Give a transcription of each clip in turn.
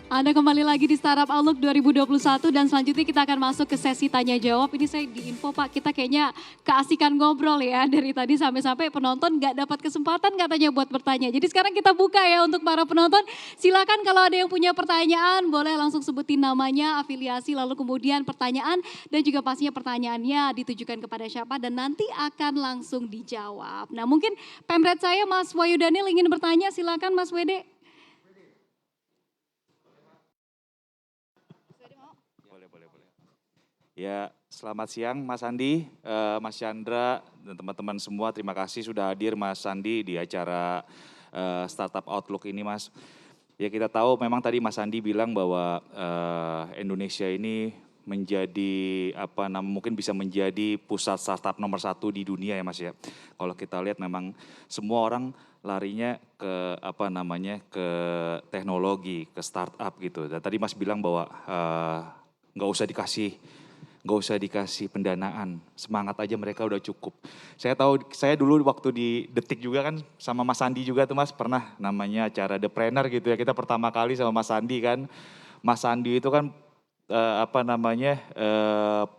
Anda kembali lagi di Startup Outlook 2021 dan selanjutnya kita akan masuk ke sesi tanya jawab. Ini saya diinfo Pak, kita kayaknya keasikan ngobrol ya dari tadi sampai-sampai penonton nggak dapat kesempatan katanya buat bertanya. Jadi sekarang kita buka ya untuk para penonton. Silakan kalau ada yang punya pertanyaan boleh langsung sebutin namanya, afiliasi, lalu kemudian pertanyaan dan juga pastinya pertanyaannya ditujukan kepada siapa dan nanti akan langsung dijawab. Nah mungkin pemret saya Mas Wahyu Daniel ingin bertanya, silakan Mas Wede. Boleh. Ya, selamat siang Mas Andi, Mas Chandra, dan teman-teman semua. Terima kasih sudah hadir Mas Andi di acara Startup Outlook ini Mas. Ya kita tahu memang tadi Mas Andi bilang bahwa Indonesia ini menjadi mungkin bisa menjadi pusat startup nomor 1 di dunia ya Mas ya. Kalau kita lihat memang semua orang larinya ke teknologi, ke startup gitu. Dan tadi Mas bilang bahwa nggak usah dikasih pendanaan, semangat aja mereka udah cukup. Saya tahu, saya dulu waktu di Detik juga kan sama Mas Andi juga tuh Mas, pernah namanya acara The Planner gitu ya, kita pertama kali sama Mas Andi kan. Mas Andi itu kan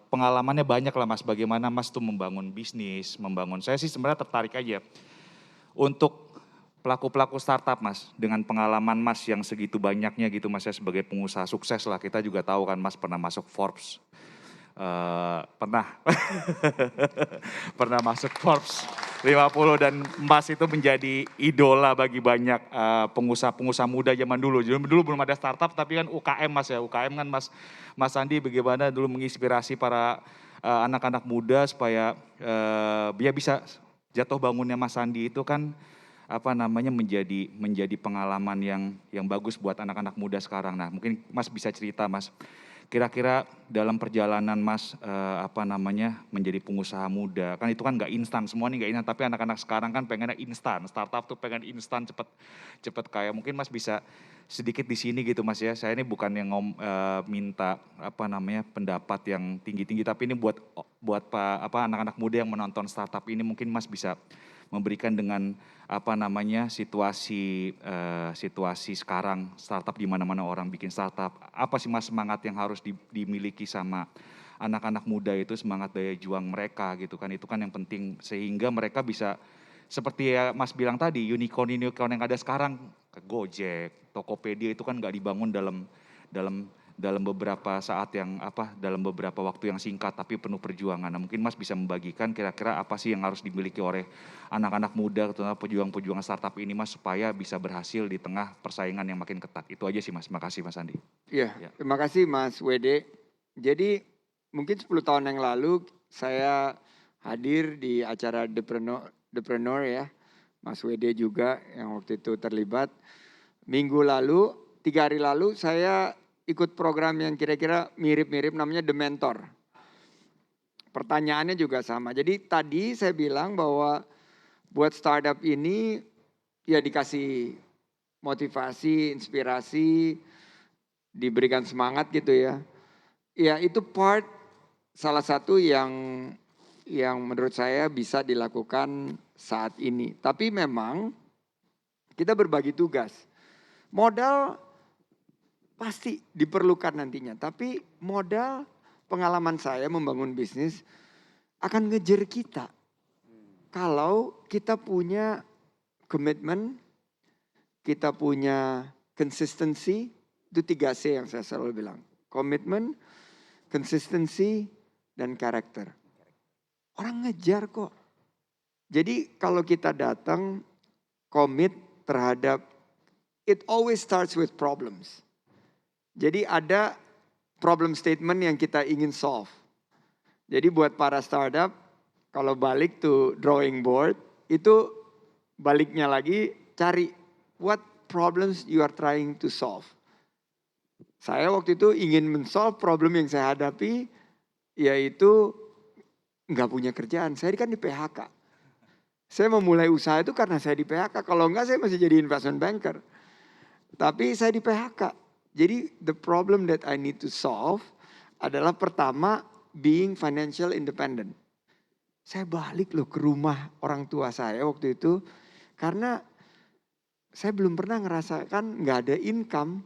pengalamannya banyak lah Mas, bagaimana Mas tuh membangun bisnis, saya sih sebenarnya tertarik aja untuk pelaku-pelaku startup Mas, dengan pengalaman Mas yang segitu banyaknya gitu Mas ya sebagai pengusaha sukses lah, kita juga tahu kan Mas pernah masuk Forbes. Pernah pernah masuk Forbes 50 dan Mas itu menjadi idola bagi banyak pengusaha-pengusaha muda zaman dulu. Dulu belum ada startup tapi kan UKM Mas ya, UKM kan Mas Andi bagaimana dulu menginspirasi para anak-anak muda supaya dia bisa jatuh bangunnya Mas Andi itu kan menjadi pengalaman yang bagus buat anak-anak muda sekarang. Nah, mungkin Mas bisa cerita Mas, kira-kira dalam perjalanan Mas menjadi pengusaha muda, kan itu kan nggak instan, semua nih nggak instan, tapi anak-anak sekarang kan pengennya instan, startup tuh pengen instan, cepet kaya. Mungkin Mas bisa sedikit di sini gitu Mas ya. Saya ini bukan yang minta pendapat yang tinggi-tinggi, tapi ini buat anak-anak muda yang menonton startup ini, mungkin Mas bisa memberikan dengan situasi sekarang startup di mana-mana orang bikin startup. Apa sih Mas semangat yang harus dimiliki sama anak-anak muda itu, semangat daya juang mereka gitu kan. Itu kan yang penting sehingga mereka bisa seperti ya Mas bilang tadi, unicorn yang ada sekarang, Gojek, Tokopedia itu kan nggak dibangun dalam dalam beberapa saat dalam beberapa waktu yang singkat tapi penuh perjuangan. Nah, mungkin Mas bisa membagikan kira-kira apa sih yang harus dimiliki oleh anak-anak muda, terutama pejuang-pejuang startup ini Mas, supaya bisa berhasil di tengah persaingan yang makin ketat. Itu aja sih Mas, makasih Mas Andi. Iya, Ya. terima kasih Mas Wede. Jadi mungkin 10 tahun yang lalu saya hadir di acara Depreneur ya. Mas Wede juga yang waktu itu terlibat. Minggu lalu, 3 hari lalu saya ikut program yang kira-kira mirip-mirip namanya The Mentor. Pertanyaannya juga sama. Jadi tadi saya bilang bahwa buat startup ini ya dikasih motivasi, inspirasi, diberikan semangat gitu ya. Ya itu salah satu yang menurut saya bisa dilakukan saat ini. Tapi memang kita berbagi tugas. Modal pasti diperlukan nantinya. Tapi modal pengalaman saya membangun bisnis akan ngejar kita. Kalau kita punya komitmen, kita punya consistency, itu 3C yang saya selalu bilang. Komitmen, consistency, dan karakter. Orang ngejar kok. Jadi kalau kita datang, komit terhadap, it always starts with problems. Jadi ada problem statement yang kita ingin solve. Jadi buat para startup, kalau balik to drawing board, itu baliknya lagi cari what problems you are trying to solve. Saya waktu itu ingin men-solve problem yang saya hadapi, yaitu nggak punya kerjaan. Saya kan di PHK. Saya memulai usaha itu karena saya di PHK. Kalau enggak saya masih jadi investment banker. Tapi saya di PHK. Jadi the problem that I need to solve adalah pertama being financial independent. Saya balik loh ke rumah orang tua saya waktu itu. Karena saya belum pernah ngerasakan nggak ada income.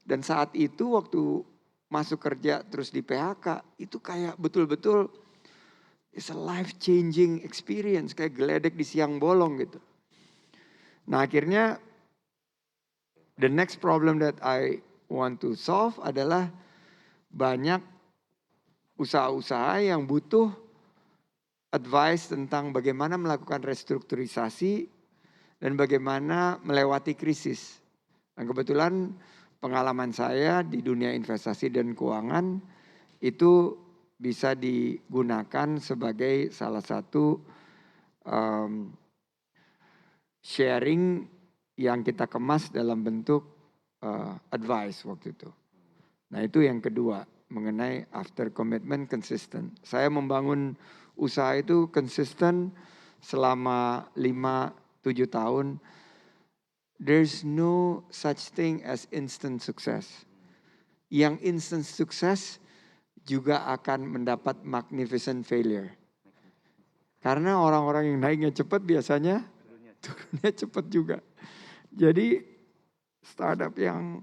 Dan saat itu waktu masuk kerja terus di PHK, itu kayak betul-betul it's a life changing experience, kayak geledek di siang bolong gitu. Nah akhirnya the next problem that I want to solve adalah banyak usaha-usaha yang butuh advice tentang bagaimana melakukan restrukturisasi dan bagaimana melewati krisis. Dan kebetulan pengalaman saya di dunia investasi dan keuangan itu bisa digunakan sebagai salah satu sharing yang kita kemas dalam bentuk advice waktu itu. Nah itu yang kedua mengenai after commitment consistent. Saya membangun usaha itu konsisten selama 5-7 tahun. There's no such thing as instant success. Yang instant success juga akan mendapat magnificent failure. Karena orang-orang yang naiknya cepat biasanya turunnya cepat juga. Jadi startup yang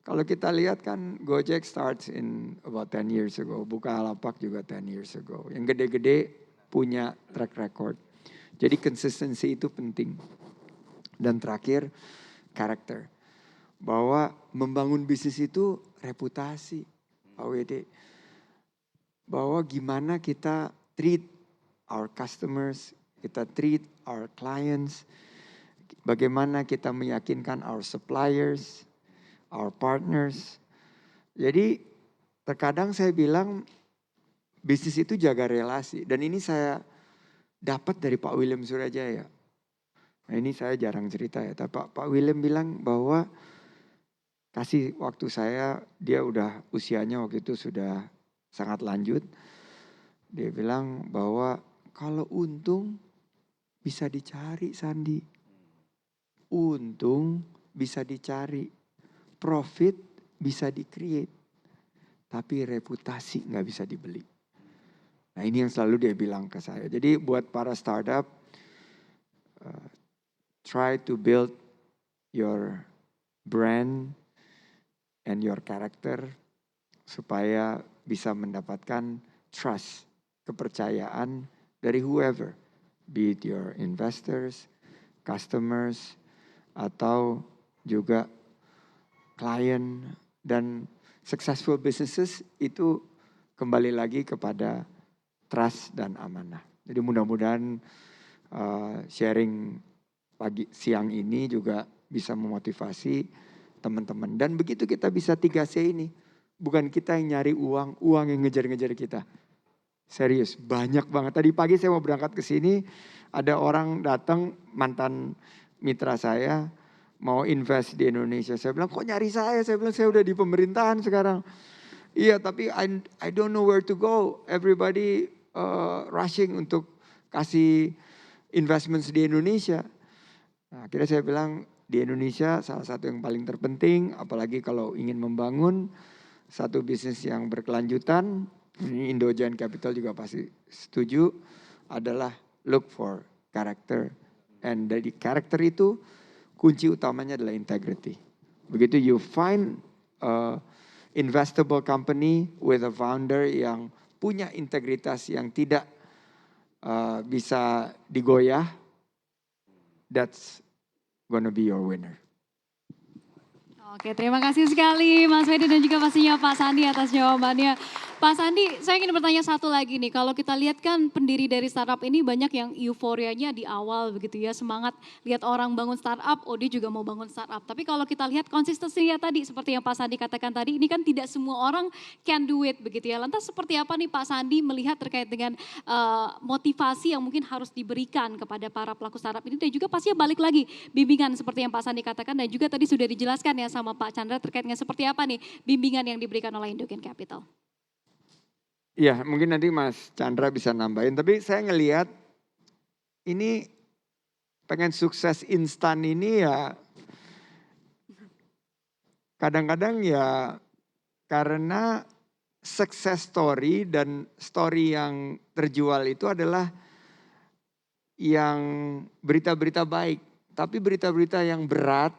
kalau kita lihat kan Gojek starts in about 10 years ago. Bukalapak juga 10 years ago. Yang gede-gede punya track record. Jadi konsistensi itu penting. Dan terakhir, karakter. Bahwa membangun bisnis itu reputasi, Pak WD. Bahwa gimana kita treat our customers, kita treat our clients, bagaimana kita meyakinkan our suppliers, our partners. Jadi terkadang saya bilang bisnis itu jaga relasi. Dan ini saya dapat dari Pak William Surajaya. Nah ini saya jarang cerita ya, tapi Pak William bilang bahwa kasih waktu saya, dia udah usianya waktu itu sudah sangat lanjut. Dia bilang bahwa kalau untung bisa dicari Sandi. Untung bisa dicari, profit bisa di-create, tapi reputasi nggak bisa dibeli. Nah ini yang selalu dia bilang ke saya. Jadi buat para startup, try to build your brand and your character supaya bisa mendapatkan trust, kepercayaan dari whoever, be it your investors, customers, atau juga klien. Dan successful businesses itu kembali lagi kepada trust dan amanah. Jadi mudah-mudahan sharing siang ini juga bisa memotivasi teman-teman. Dan begitu kita bisa 3C ini, bukan kita yang nyari uang, uang yang ngejar-ngejar kita. Serius, banyak banget. Tadi pagi saya mau berangkat ke sini, ada orang datang, mantan mitra saya, mau invest di Indonesia. Saya bilang, kok nyari saya? Saya bilang, saya udah di pemerintahan sekarang. Iya, tapi I don't know where to go. Everybody rushing untuk kasih investments di Indonesia. Nah, akhirnya saya bilang di Indonesia salah satu yang paling terpenting, apalagi kalau ingin membangun satu bisnis yang berkelanjutan, ini Indo Giant Capital juga pasti setuju, adalah look for character. And dari karakter itu kunci utamanya adalah integrity. Begitu you find investable company with a founder yang punya integritas yang tidak bisa digoyah, that's gonna be your winner. Oke, terima kasih sekali Mas Wedi dan juga pastinya Pak Sandi atas jawabannya. Pak Sandi, saya ingin bertanya satu lagi nih. Kalau kita lihat kan pendiri dari startup ini banyak yang euforianya di awal begitu ya. Semangat lihat orang bangun startup, oh dia juga mau bangun startup. Tapi kalau kita lihat konsistensinya tadi seperti yang Pak Sandi katakan tadi, ini kan tidak semua orang can do it begitu ya. Lantas seperti apa nih Pak Sandi melihat terkait dengan motivasi yang mungkin harus diberikan kepada para pelaku startup ini. Dan juga pastinya balik lagi bimbingan seperti yang Pak Sandi katakan. Dan juga tadi sudah dijelaskan ya sama Pak Chandra terkait dengan seperti apa nih bimbingan yang diberikan oleh Indo Giant Capital. Iya, mungkin nanti Mas Chandra bisa nambahin. Tapi saya ngelihat ini pengen sukses instan ini ya kadang-kadang ya karena success story dan story yang terjual itu adalah yang berita-berita baik. Tapi berita-berita yang berat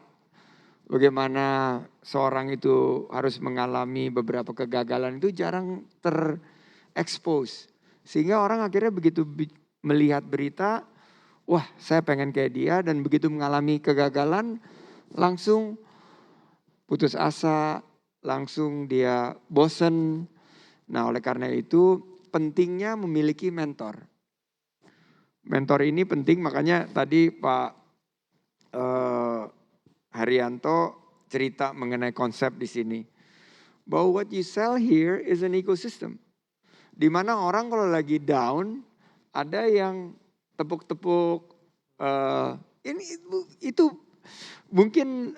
bagaimana seorang itu harus mengalami beberapa kegagalan itu jarang terekspos. Sehingga orang akhirnya begitu melihat berita, wah saya pengen kayak dia, dan begitu mengalami kegagalan langsung putus asa, langsung dia bosen. Nah oleh karena itu pentingnya memiliki mentor. Mentor ini penting, makanya tadi Pak Haryanto cerita mengenai konsep di sini. Bahwa what you sell here is an ecosystem. Di mana orang kalau lagi down, ada yang tepuk-tepuk, ini itu mungkin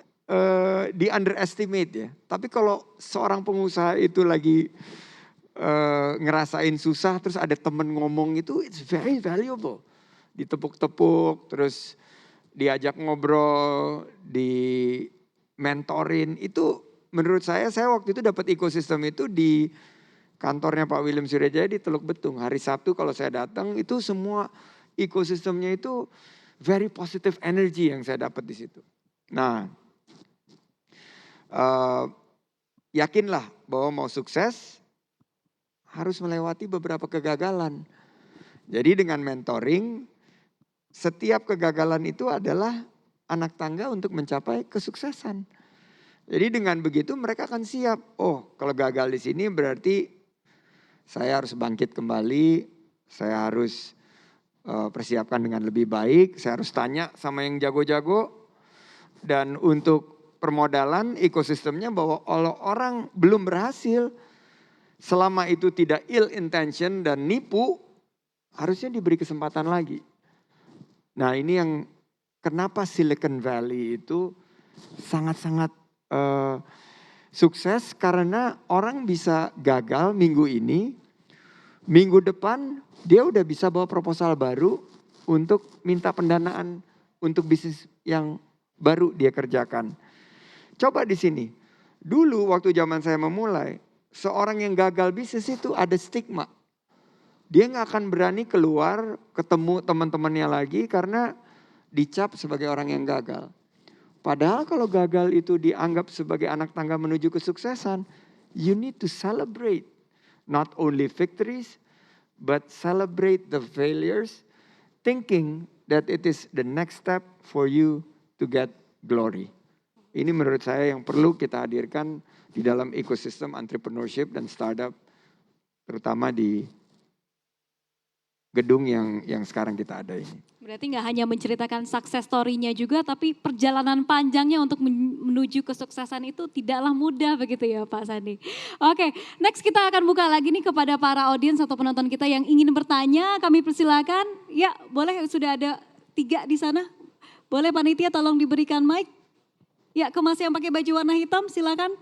di underestimate ya. Tapi kalau seorang pengusaha itu lagi ngerasain susah, terus ada temen ngomong itu, it's very valuable. Ditepuk-tepuk, terus diajak ngobrol, di mentorin, itu menurut saya waktu itu dapat ekosistem itu di kantornya Pak William Suryajaya di Teluk Betung. Hari Sabtu kalau saya datang itu semua ekosistemnya itu very positive energy yang saya dapat di situ. Nah, yakinlah bahwa mau sukses harus melewati beberapa kegagalan. Jadi dengan mentoring, setiap kegagalan itu adalah anak tangga untuk mencapai kesuksesan. Jadi dengan begitu mereka akan siap. Oh, kalau gagal di sini berarti saya harus bangkit kembali, saya harus persiapkan dengan lebih baik, saya harus tanya sama yang jago-jago. Dan untuk permodalan ekosistemnya bahwa kalau orang belum berhasil, selama itu tidak ill intention dan nipu, harusnya diberi kesempatan lagi. Nah ini yang kenapa Silicon Valley itu sangat-sangat sukses, karena orang bisa gagal minggu ini, minggu depan dia udah bisa bawa proposal baru untuk minta pendanaan untuk bisnis yang baru dia kerjakan. Coba di sini, dulu waktu zaman saya memulai, seorang yang gagal bisnis itu ada stigma. Dia gak akan berani keluar ketemu teman-temannya lagi karena dicap sebagai orang yang gagal. Padahal kalau gagal itu dianggap sebagai anak tangga menuju kesuksesan, you need to celebrate. Not only victories, but celebrate the failures, thinking that it is the next step for you to get glory. Ini menurut saya yang perlu kita hadirkan di dalam ekosistem entrepreneurship dan startup, terutama di gedung yang sekarang kita ada ini. Berarti nggak hanya menceritakan success story-nya juga, tapi perjalanan panjangnya untuk menuju kesuksesan itu tidaklah mudah begitu ya Pak Sandi. Oke, next kita akan buka lagi nih kepada para audiens atau penonton kita yang ingin bertanya. Kami persilakan. Ya boleh, sudah ada 3 di sana. Boleh panitia tolong diberikan mic. Ya, ke Mas yang pakai baju warna hitam silakan.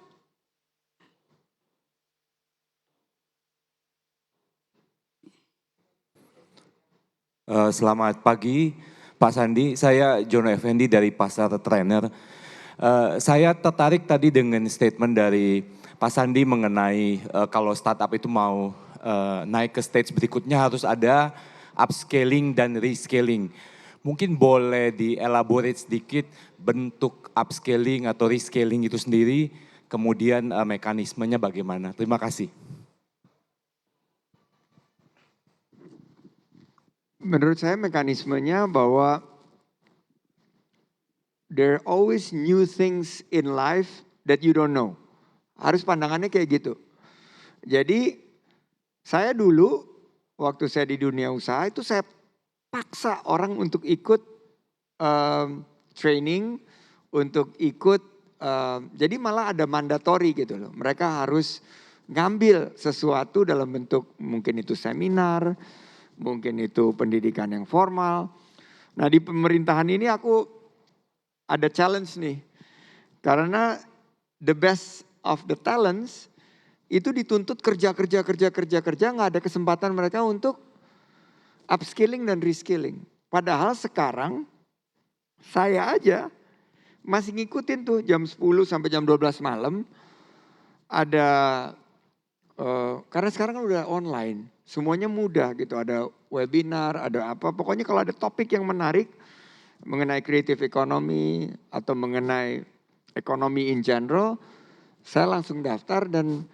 Selamat pagi Pak Sandi, saya Jono Effendi dari Pasar Trainer. Saya tertarik tadi dengan statement dari Pak Sandi mengenai kalau startup itu mau naik ke stage berikutnya harus ada upscaling dan rescaling. Mungkin boleh dielaborate sedikit bentuk upscaling atau rescaling itu sendiri, kemudian mekanismenya bagaimana. Terima kasih. Menurut saya mekanismenya bahwa there are always new things in life that you don't know. Harus pandangannya kayak gitu. Jadi saya dulu waktu saya di dunia usaha itu saya paksa orang untuk ikut training, untuk ikut, jadi malah ada mandatory gitu loh. Mereka harus ngambil sesuatu dalam bentuk mungkin itu seminar, mungkin itu pendidikan yang formal. Nah di pemerintahan ini aku ada challenge nih. Karena the best of the talents itu dituntut kerja, nggak ada kesempatan mereka untuk upskilling dan reskilling. Padahal sekarang saya aja masih ngikutin tuh jam 10 sampai jam 12 malam. Ada, karena sekarang kan udah online. Semuanya mudah gitu, ada webinar, ada apa. Pokoknya kalau ada topik yang menarik mengenai creative economy atau mengenai ekonomi in general, saya langsung daftar dan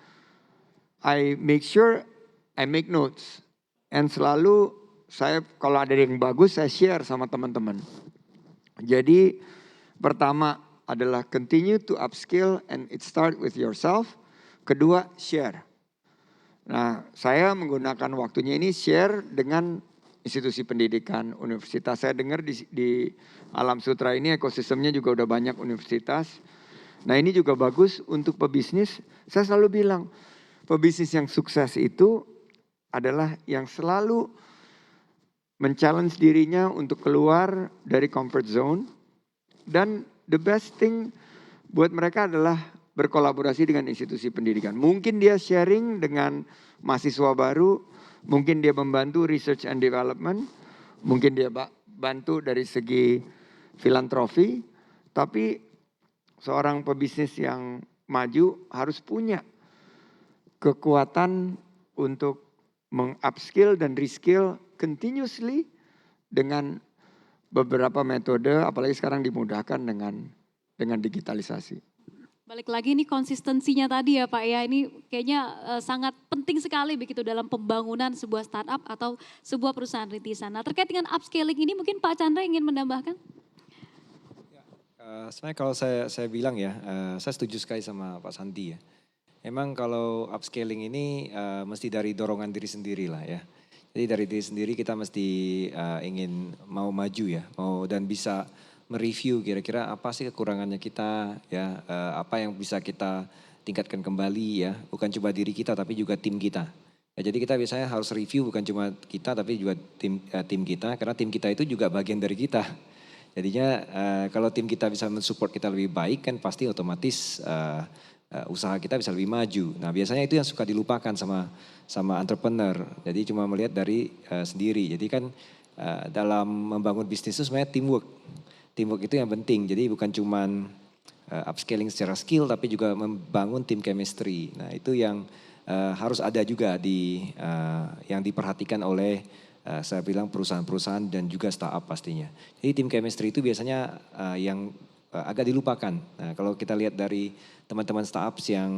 I make sure I make notes. And selalu saya kalau ada yang bagus saya share sama teman-teman. Jadi pertama adalah continue to upskill and it start with yourself. Kedua, share. Nah, saya menggunakan waktunya ini share dengan institusi pendidikan, universitas. Saya dengar di Alam Sutra ini ekosistemnya juga udah banyak universitas. Nah, ini juga bagus untuk pebisnis. Saya selalu bilang, pebisnis yang sukses itu adalah yang selalu men-challenge dirinya untuk keluar dari comfort zone. Dan the best thing buat mereka adalah berkolaborasi dengan institusi pendidikan. Mungkin dia sharing dengan mahasiswa baru, mungkin dia membantu research and development, mungkin dia bantu dari segi filantropi, tapi seorang pebisnis yang maju harus punya kekuatan untuk meng-upskill dan reskill continuously dengan beberapa metode, apalagi sekarang dimudahkan dengan digitalisasi. Balik lagi nih konsistensinya tadi ya Pak ya, ini kayaknya sangat penting sekali begitu dalam pembangunan sebuah startup atau sebuah perusahaan rintisan. Nah terkait dengan upscaling ini mungkin Pak Chandra ingin menambahkan? Sebenarnya kalau saya bilang ya, saya setuju sekali sama Pak Sandi ya. Emang kalau upscaling ini mesti dari dorongan diri sendiri lah ya. Jadi dari diri sendiri kita mesti ingin mau maju ya, mau dan bisa mereview kira-kira apa sih kekurangannya kita ya, apa yang bisa kita tingkatkan kembali ya, bukan cuma diri kita tapi juga tim kita. Ya, jadi kita biasanya harus review bukan cuma kita tapi juga tim kita, karena tim kita itu juga bagian dari kita. Jadinya kalau tim kita bisa mensupport kita lebih baik kan pasti otomatis usaha kita bisa lebih maju. Nah biasanya itu yang suka dilupakan sama entrepreneur. Jadi cuma melihat dari sendiri. Jadi kan dalam membangun bisnis itu sebenarnya teamwork. Teamwork itu yang penting. Jadi bukan cuma upscaling secara skill tapi juga membangun tim chemistry. Nah itu yang harus ada juga yang diperhatikan oleh saya bilang perusahaan-perusahaan dan juga startup pastinya. Jadi tim chemistry itu biasanya yang agak dilupakan. Nah, kalau kita lihat dari teman-teman startups yang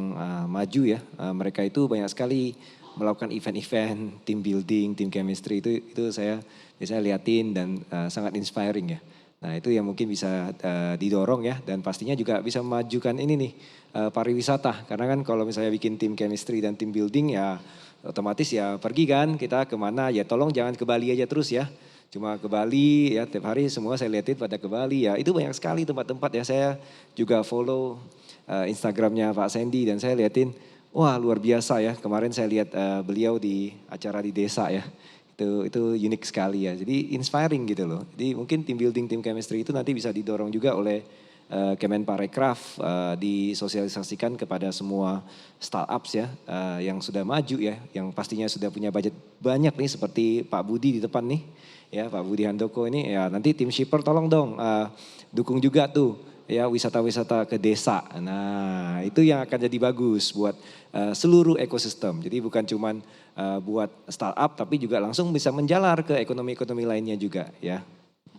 maju ya, mereka itu banyak sekali melakukan event-event, team building, team chemistry itu saya biasanya liatin dan sangat inspiring ya. Nah itu yang mungkin bisa didorong ya, dan pastinya juga bisa memajukan ini nih pariwisata. Karena kan kalau misalnya bikin team chemistry dan team building ya otomatis ya pergi kan kita kemana, ya tolong jangan ke Bali aja terus ya. Cuma ke Bali ya tiap hari semua saya liatin pada ke Bali ya. Itu banyak sekali tempat-tempat ya, saya juga follow Instagramnya Pak Sandy dan saya liatin wah luar biasa ya. Kemarin saya lihat beliau di acara di desa ya. Itu unik sekali ya. Jadi inspiring gitu loh. Jadi mungkin team building, team chemistry itu nanti bisa didorong juga oleh Kemenparekraf, disosialisasikan kepada semua startups ya yang sudah maju ya, yang pastinya sudah punya budget banyak nih seperti Pak Budi di depan nih ya, Pak Budi Handoko ini ya, nanti tim shipper tolong dong dukung juga tuh ya wisata-wisata ke desa. Nah itu yang akan jadi bagus buat seluruh ekosistem. Jadi bukan cuman buat startup tapi juga langsung bisa menjalar ke ekonomi-ekonomi lainnya juga ya.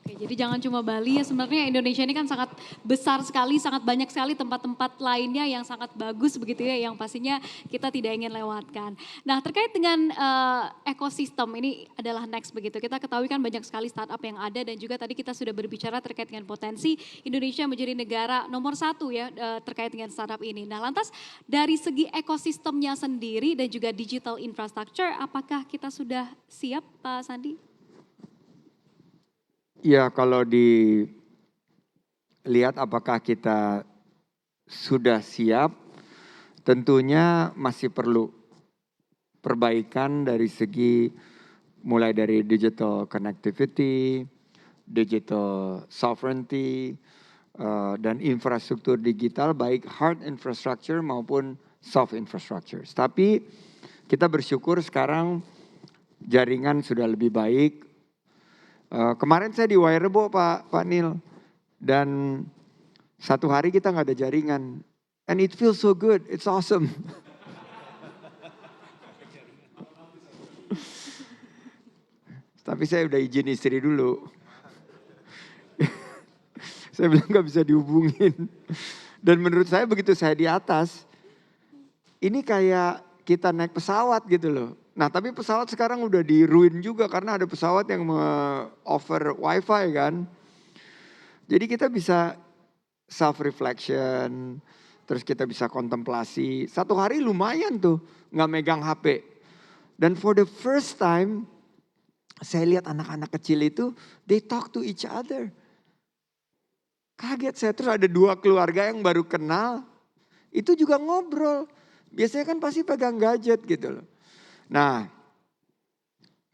Oke, jadi jangan cuma Bali ya, sebenarnya Indonesia ini kan sangat besar sekali, sangat banyak sekali tempat-tempat lainnya yang sangat bagus begitu ya, yang pastinya kita tidak ingin lewatkan. Nah terkait dengan ekosistem ini adalah next begitu, kita ketahui kan banyak sekali startup yang ada dan juga tadi kita sudah berbicara terkait dengan potensi Indonesia menjadi negara nomor 1 ya terkait dengan startup ini. Nah lantas dari segi ekosistemnya sendiri dan juga digital infrastructure, apakah kita sudah siap Pak Sandi? Ya kalau dilihat apakah kita sudah siap, tentunya masih perlu perbaikan dari segi mulai dari digital connectivity, digital sovereignty, dan infrastruktur digital baik hard infrastructure maupun soft infrastructure. Tapi kita bersyukur sekarang jaringan sudah lebih baik. Kemarin saya di Wairebo Pak Nil, dan satu hari kita nggak ada jaringan, and it feels so good, it's awesome. Tapi saya udah izin istri dulu, saya bilang nggak bisa dihubungin. Dan menurut saya begitu saya di atas, ini kayak kita naik pesawat gitu loh. Nah tapi pesawat sekarang udah diruin juga karena ada pesawat yang offer wifi kan. Jadi kita bisa self reflection, terus kita bisa kontemplasi. Satu hari lumayan tuh nggak megang HP. Dan for the first time saya lihat anak-anak kecil itu they talk to each other. Kaget saya, terus ada 2 keluarga yang baru kenal, itu juga ngobrol. Biasanya kan pasti pegang gadget gitu loh. Nah,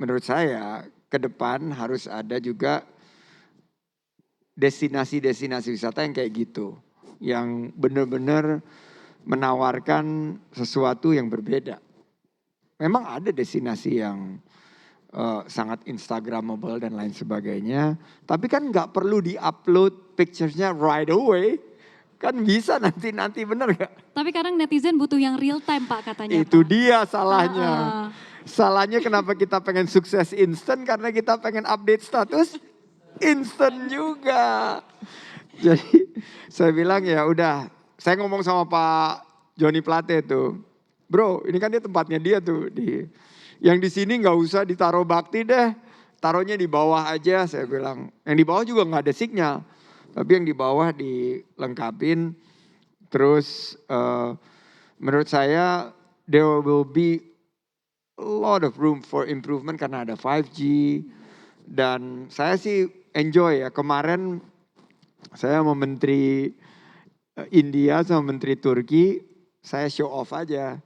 menurut saya ke depan harus ada juga destinasi-destinasi wisata yang kayak gitu. Yang benar-benar menawarkan sesuatu yang berbeda. Memang ada destinasi yang sangat instagramable dan lain sebagainya. Tapi kan nggak perlu di-upload pictures-nya right away. Kan bisa nanti bener gak? Tapi kadang netizen butuh yang real time Pak katanya. Itu Pak. dia salahnya. Ah. Salahnya kenapa kita pengen sukses instan karena kita pengen update status instan juga. Jadi saya bilang ya udah, saya ngomong sama Pak Joni Plate tuh. Bro, ini kan dia tempatnya dia tuh yang di sini nggak usah ditaruh bakti deh, taruhnya di bawah aja. Saya bilang, yang di bawah juga nggak ada sinyal, tapi yang di bawah dilengkapin. Terus menurut saya there will be a lot of room for improvement karena ada 5G. Dan saya sih enjoy ya, kemarin saya sama Menteri India sama Menteri Turki, saya show off aja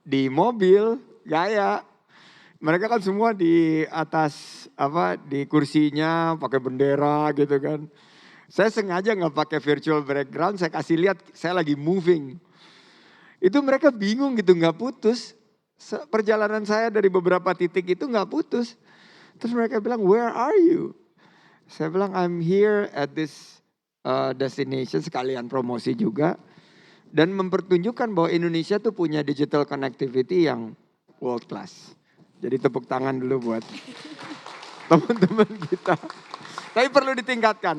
di mobil, gaya. Mereka kan semua di atas di kursinya pakai bendera gitu kan. Saya sengaja nggak pakai virtual background, saya kasih lihat saya lagi moving. Itu mereka bingung gitu, nggak putus. Perjalanan saya dari beberapa titik itu nggak putus. Terus mereka bilang, where are you? Saya bilang, I'm here at this destination, sekalian promosi juga. Dan mempertunjukkan bahwa Indonesia tuh punya digital connectivity yang world class. Jadi tepuk tangan dulu buat teman-teman kita. Tapi perlu ditingkatkan,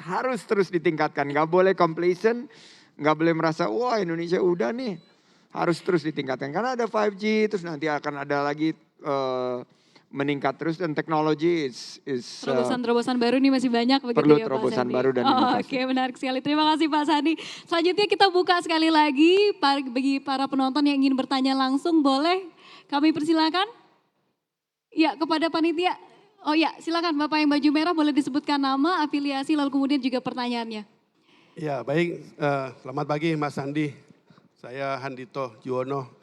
harus terus ditingkatkan. Gak boleh complacent, gak boleh merasa wah Indonesia udah nih. Harus terus ditingkatkan karena ada 5G, terus nanti akan ada lagi meningkat terus dan teknologi is terobosan-terobosan baru nih masih banyak begitu perlu ya Pak terobosan Sandi? baru dan inovasi. Oke, menarik sekali. Terima kasih Pak Sandi. Selanjutnya kita buka sekali lagi bagi para penonton yang ingin bertanya langsung, boleh kami persilakan? Ya, kepada panitia. Oh ya, silakan Bapak yang baju merah boleh disebutkan nama, afiliasi, lalu kemudian juga pertanyaannya. Ya baik, selamat pagi Mas Sandi. Saya Handito Juwono.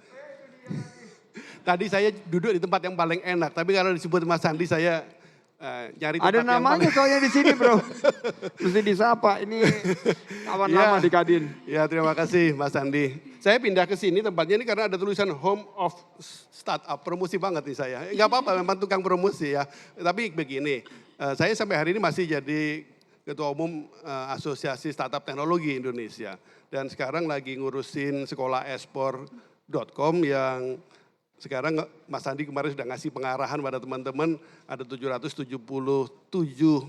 Tadi saya duduk di tempat yang paling enak, tapi kalau disebut Mas Sandi saya nyari tempat Ada yang namanya paling... soalnya di sini bro. Mesti disapa, ini kawan lama di Kadin. Ya terima kasih Mas Sandi. Saya pindah ke sini tempatnya ini karena ada tulisan Home of Startup, promosi banget nih saya. Enggak apa-apa memang tukang promosi ya. Tapi begini, saya sampai hari ini masih jadi Ketua Umum Asosiasi Startup Teknologi Indonesia. Dan sekarang lagi ngurusin sekolah espor.com yang sekarang Mas Sandi kemarin sudah ngasih pengarahan pada teman-teman, ada 777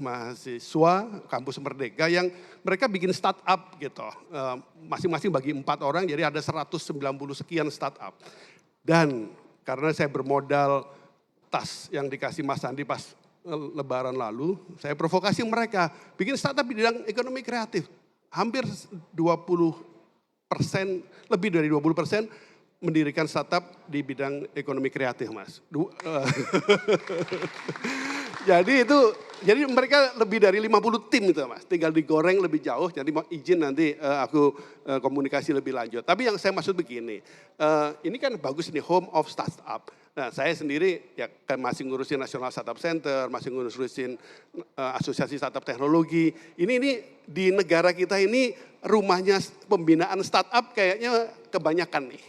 mahasiswa kampus Merdeka yang mereka bikin startup gitu. Masing-masing bagi 4 orang jadi ada 190 sekian startup. Dan karena saya bermodal tas yang dikasih Mas Sandi pas Lebaran lalu, saya provokasi mereka bikin startup di bidang ekonomi kreatif. Hampir 20%, lebih dari 20% mendirikan startup di bidang ekonomi kreatif, Mas. Jadi mereka lebih dari 50 tim itu, Mas. Tinggal digoreng lebih jauh, jadi mau izin nanti aku komunikasi lebih lanjut. Tapi yang saya maksud begini, ini kan bagus nih Home of Startup. Nah saya sendiri ya kan masih ngurusin National Startup Center, masih ngurusin Asosiasi Startup Teknologi. Ini di negara kita ini rumahnya pembinaan startup kayaknya kebanyakan nih.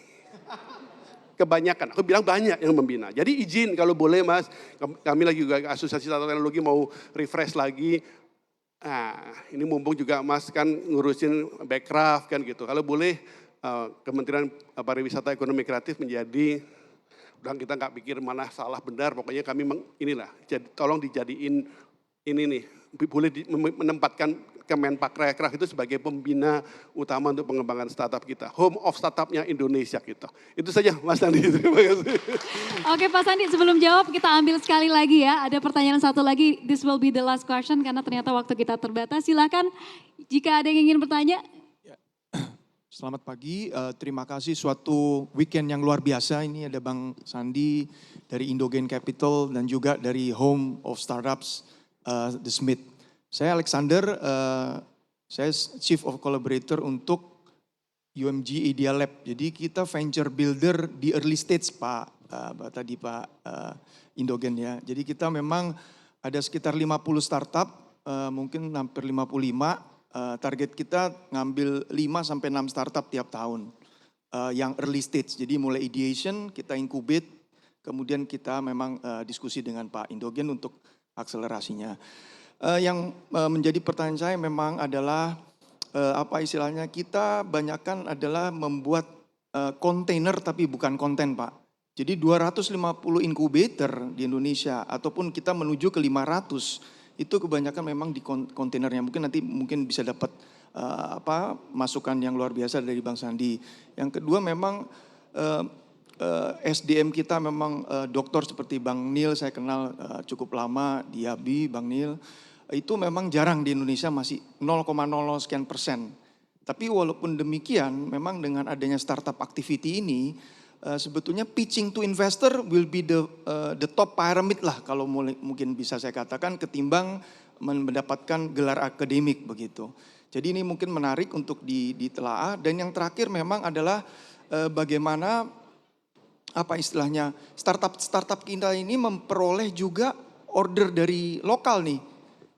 Kebanyakan, aku bilang banyak yang membina. Jadi izin kalau boleh Mas, kami lagi juga Asosiasi Startup Teknologi mau refresh lagi. Nah ini mumpung juga Mas kan ngurusin Backcraft kan gitu. Kalau boleh Kementerian Pariwisata Ekonomi Kreatif menjadi, udah kita nggak pikir mana salah benar, pokoknya kami tolong dijadiin ini nih, boleh menempatkan Kemenparekraf itu sebagai pembina utama untuk pengembangan startup kita. Home of startupnya Indonesia kita. Itu saja Mas Sandi. Terima kasih. Oke Pak Sandi, sebelum jawab kita ambil sekali lagi ya. Ada pertanyaan satu lagi, this will be the last question karena ternyata waktu kita terbatas. Silakan jika ada yang ingin bertanya. Selamat pagi, terima kasih suatu weekend yang luar biasa. Ini ada Bang Sandi dari Indogen Capital dan juga dari Home of Startups, The Smith. Saya Alexander, saya Chief of Collaborator untuk UMG Idea Lab. Jadi kita venture builder di early stage Pak Indogen ya. Jadi kita memang ada sekitar 50 startup, mungkin hampir 55. Target kita ngambil 5 sampai 6 startup tiap tahun yang early stage. Jadi mulai ideation, kita incubate, kemudian kita memang diskusi dengan Pak Indogen untuk akselerasinya. Yang menjadi pertanyaan saya memang adalah apa istilahnya, kita banyakkan adalah membuat kontainer tapi bukan konten Pak. Jadi 250 incubator di Indonesia ataupun kita menuju ke 500 itu kebanyakan memang di kontainernya. Mungkin bisa dapat masukan yang luar biasa dari Bang Sandi. Yang kedua memang SDM kita memang doktor seperti Bang Nil, saya kenal cukup lama di ABI, Bang Nil. Itu memang jarang di Indonesia, masih 0,00 sekian persen. Tapi walaupun demikian, memang dengan adanya startup activity ini, sebetulnya pitching to investor will be the top pyramid lah kalau mungkin bisa saya katakan, ketimbang mendapatkan gelar akademik begitu. Jadi ini mungkin menarik untuk ditelaah. Dan yang terakhir memang adalah bagaimana apa istilahnya startup kita ini memperoleh juga order dari lokal nih.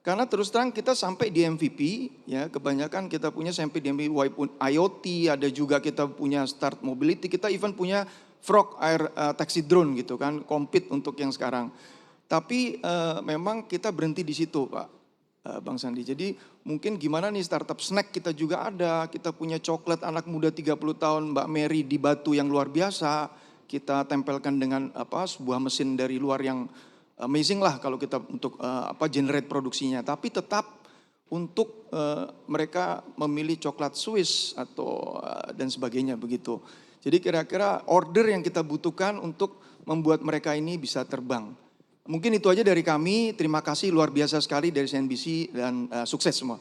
Karena terus terang kita sampai di MVP, ya kebanyakan kita punya sampai di MVP IoT, ada juga kita punya start mobility, kita even punya Frog Air taxi drone gitu kan, compete untuk yang sekarang. Tapi memang kita berhenti di situ Pak Bang Sandi. Jadi mungkin gimana nih startup snack kita juga ada, kita punya coklat anak muda 30 tahun Mbak Mary di Batu yang luar biasa, kita tempelkan dengan sebuah mesin dari luar yang amazing lah kalau kita untuk generate produksinya, tapi tetap untuk mereka memilih coklat Swiss atau dan sebagainya begitu. Jadi kira-kira order yang kita butuhkan untuk membuat mereka ini bisa terbang. Mungkin itu aja dari kami. Terima kasih luar biasa sekali dari CNBC dan sukses semua.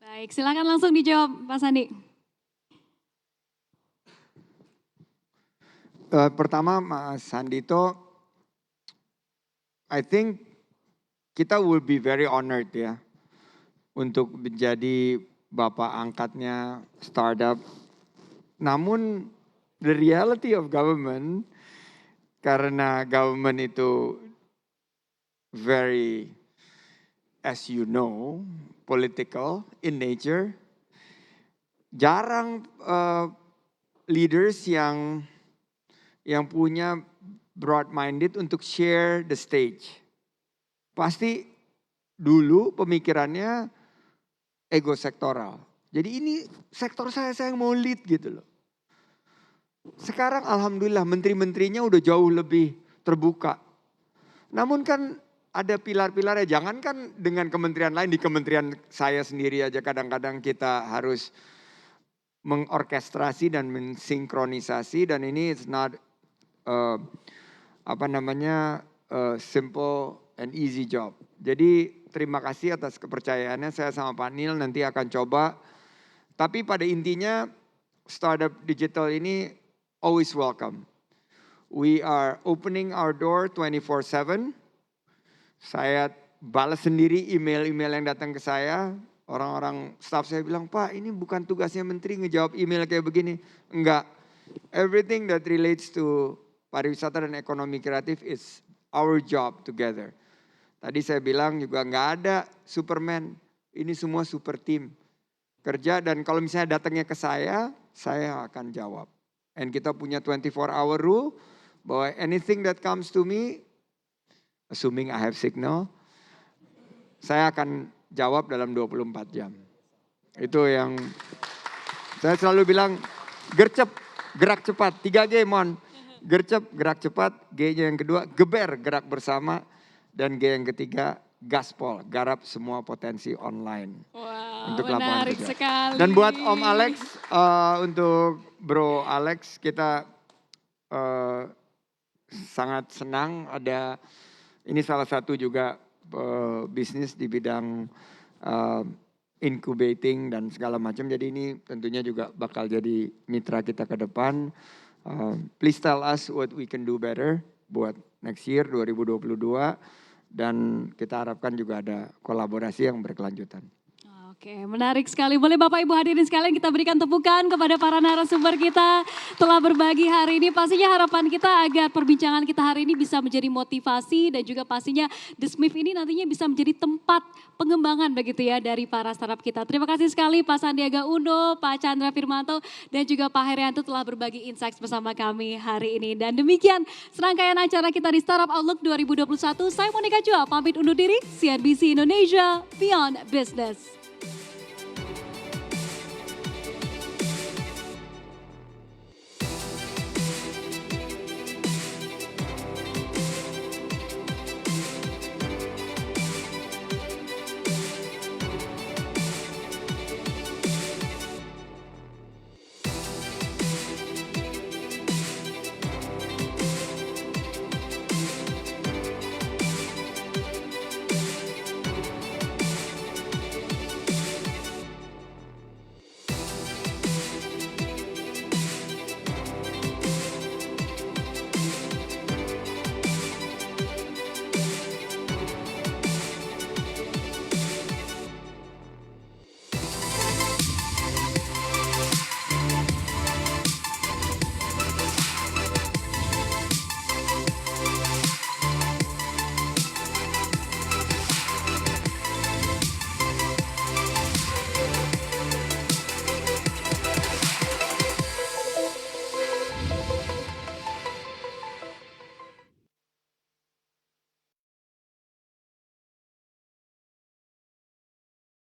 Baik, silakan langsung dijawab Pak Sandi. Pertama Mas Sandito, I think kita will be very honored ya untuk menjadi bapak angkatnya startup. Namun the reality of government, karena government itu very, as you know, political in nature, jarang leaders yang punya broad-minded untuk share the stage. Pasti dulu pemikirannya ego sektoral. Jadi ini sektor saya yang mau lead gitu loh. Sekarang alhamdulillah menteri-menterinya udah jauh lebih terbuka. Namun kan ada pilar-pilarnya, jangankan dengan kementerian lain, di kementerian saya sendiri aja kadang-kadang kita harus mengorkestrasi dan mensinkronisasi, dan ini it's not simple and easy job. Jadi terima kasih atas kepercayaannya, saya sama Pak Nil nanti akan coba. Tapi pada intinya startup digital ini always welcome. We are opening our door 24/7. Saya balas sendiri email-email yang datang ke saya. Orang-orang staff saya bilang, Pak ini bukan tugasnya menteri ngejawab email kayak begini. Enggak, everything that relates to pariwisata dan ekonomi kreatif is our job together. Tadi saya bilang juga nggak ada Superman, ini semua super team. Kerja dan kalau misalnya datangnya ke saya akan jawab. And kita punya 24-hour rule bahwa anything that comes to me, assuming I have signal, saya akan jawab dalam 24 jam. Itu yang saya selalu bilang, gercep, gerak cepat, 3G mon. Gercep, gerak cepat, G-nya yang kedua, geber, gerak bersama, dan G yang ketiga, gaspol, garap semua potensi online. Wah, Untuk lapangan menarik kerja. sekali. Dan buat Om Alex, untuk Bro Alex, kita sangat senang ada, ini salah satu juga bisnis di bidang incubating dan segala macam. Jadi ini tentunya juga bakal jadi mitra kita ke depan. Please tell us what we can do better buat next year 2022. Dan kita harapkan juga ada kolaborasi yang berkelanjutan. Oke, menarik sekali. Boleh Bapak Ibu hadirin sekalian kita berikan tepukan kepada para narasumber kita telah berbagi hari ini. Pastinya harapan kita agar perbincangan kita hari ini bisa menjadi motivasi dan juga pastinya The Smith ini nantinya bisa menjadi tempat pengembangan begitu ya dari para startup kita. Terima kasih sekali Pak Sandiaga Uno, Pak Chandra Firmanto dan juga Pak Herianto telah berbagi insights bersama kami hari ini. Dan demikian serangkaian acara kita di Startup Outlook 2021. Saya Monica Chua pamit undur diri. CNBC Indonesia Beyond Business.